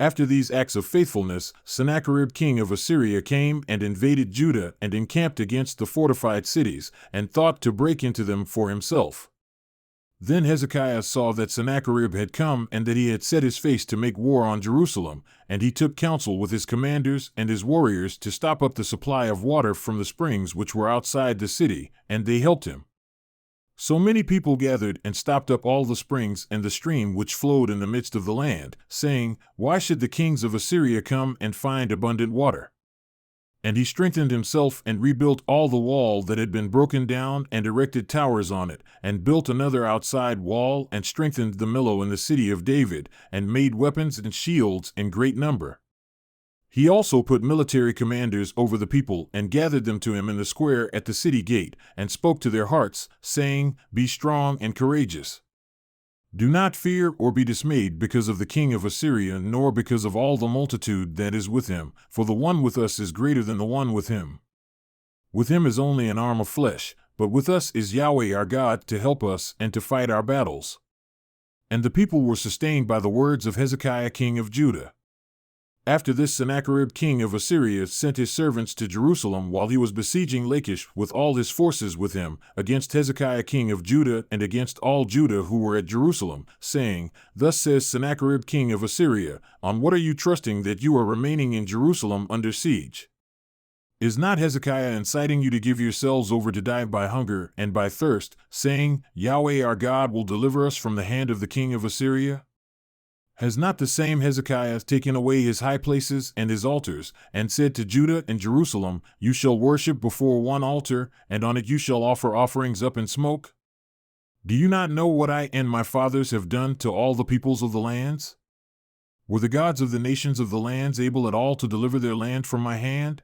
After these acts of faithfulness, Sennacherib king of Assyria came and invaded Judah and encamped against the fortified cities, and thought to break into them for himself. Then Hezekiah saw that Sennacherib had come and that he had set his face to make war on Jerusalem, and he took counsel with his commanders and his warriors to stop up the supply of water from the springs which were outside the city, and they helped him. So many people gathered and stopped up all the springs and the stream which flowed in the midst of the land, saying, "Why should the kings of Assyria come and find abundant water?" And he strengthened himself and rebuilt all the wall that had been broken down and erected towers on it, and built another outside wall and strengthened the millow in the city of David, and made weapons and shields in great number. He also put military commanders over the people and gathered them to him in the square at the city gate, and spoke to their hearts, saying, "Be strong and courageous. Do not fear or be dismayed because of the king of Assyria, nor because of all the multitude that is with him, for the one with us is greater than the one with him. With him is only an arm of flesh, but with us is Yahweh our God to help us and to fight our battles." And the people were sustained by the words of Hezekiah king of Judah. After this, Sennacherib king of Assyria sent his servants to Jerusalem while he was besieging Lachish with all his forces with him, against Hezekiah king of Judah and against all Judah who were at Jerusalem, saying, "Thus says Sennacherib king of Assyria, on what are you trusting that you are remaining in Jerusalem under siege? Is not Hezekiah inciting you to give yourselves over to die by hunger and by thirst, saying, Yahweh our God will deliver us from the hand of the king of Assyria? Has not the same Hezekiah taken away his high places and his altars, and said to Judah and Jerusalem, You shall worship before one altar, and on it you shall offer offerings up in smoke? Do you not know what I and my fathers have done to all the peoples of the lands? Were the gods of the nations of the lands able at all to deliver their land from my hand?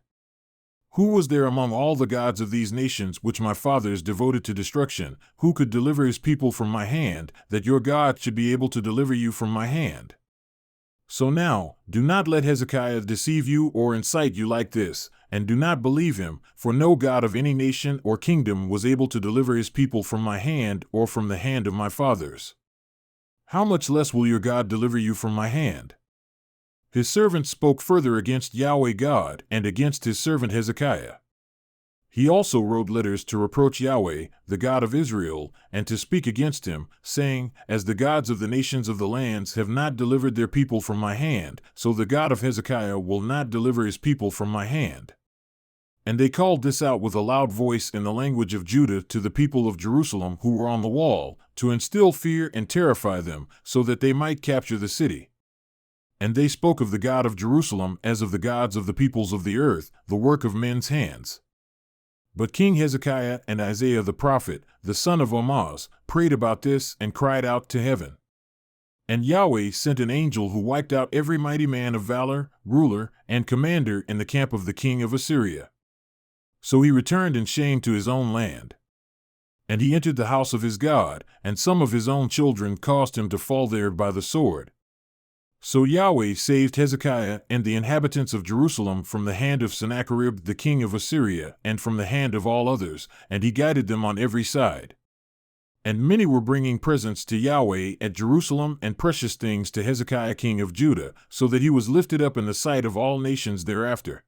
Who was there among all the gods of these nations which my fathers devoted to destruction, who could deliver his people from my hand, that your God should be able to deliver you from my hand? So now, do not let Hezekiah deceive you or incite you like this, and do not believe him, for no God of any nation or kingdom was able to deliver his people from my hand or from the hand of my fathers. How much less will your God deliver you from my hand?" His servant spoke further against Yahweh God and against his servant Hezekiah. He also wrote letters to reproach Yahweh, the God of Israel, and to speak against him, saying, As the gods of the nations of the lands have not delivered their people from my hand, so the God of Hezekiah will not deliver his people from my hand. And they called this out with a loud voice in the language of Judah to the people of Jerusalem who were on the wall, to instill fear and terrify them, so that they might capture the city. And they spoke of the God of Jerusalem as of the gods of the peoples of the earth, the work of men's hands. But King Hezekiah and Isaiah the prophet, the son of Amoz, prayed about this and cried out to heaven. And Yahweh sent an angel who wiped out every mighty man of valor, ruler, and commander in the camp of the king of Assyria. So he returned in shame to his own land. And he entered the house of his God, and some of his own children caused him to fall there by the sword. So Yahweh saved Hezekiah and the inhabitants of Jerusalem from the hand of Sennacherib the king of Assyria, and from the hand of all others, and he guided them on every side. And many were bringing presents to Yahweh at Jerusalem and precious things to Hezekiah king of Judah, so that he was lifted up in the sight of all nations thereafter.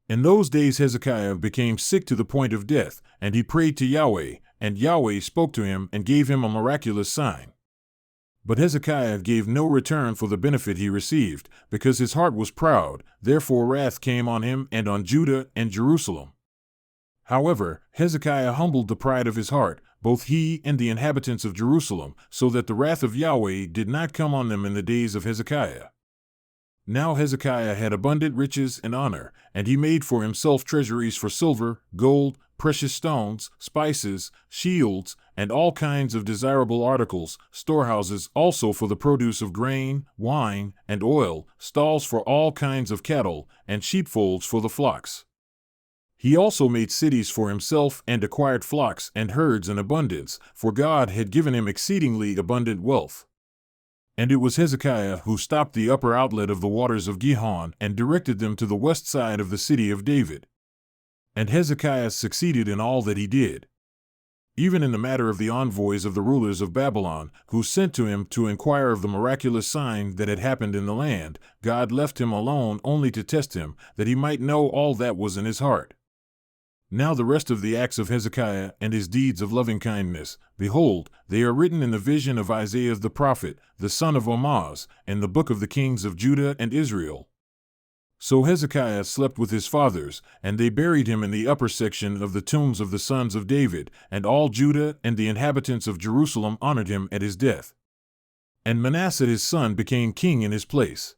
In those days Hezekiah became sick to the point of death, and he prayed to Yahweh, and Yahweh spoke to him and gave him a miraculous sign. But Hezekiah gave no return for the benefit he received, because his heart was proud, therefore wrath came on him and on Judah and Jerusalem. However, Hezekiah humbled the pride of his heart, both he and the inhabitants of Jerusalem, so that the wrath of Yahweh did not come on them in the days of Hezekiah. Now Hezekiah had abundant riches and honor, and he made for himself treasuries for silver, gold, precious stones, spices, shields, and all kinds of desirable articles, storehouses also for the produce of grain, wine, and oil, stalls for all kinds of cattle, and sheepfolds for the flocks. He also made cities for himself and acquired flocks and herds in abundance, for God had given him exceedingly abundant wealth. And it was Hezekiah who stopped the upper outlet of the waters of Gihon and directed them to the west side of the city of David. And Hezekiah succeeded in all that he did. Even in the matter of the envoys of the rulers of Babylon, who sent to him to inquire of the miraculous sign that had happened in the land, God left him alone only to test him, that he might know all that was in his heart. Now the rest of the acts of Hezekiah and his deeds of lovingkindness, behold, they are written in the vision of Isaiah the prophet, the son of Amoz, in the book of the kings of Judah and Israel. So Hezekiah slept with his fathers, and they buried him in the upper section of the tombs of the sons of David, and all Judah and the inhabitants of Jerusalem honored him at his death. And Manasseh his son became king in his place.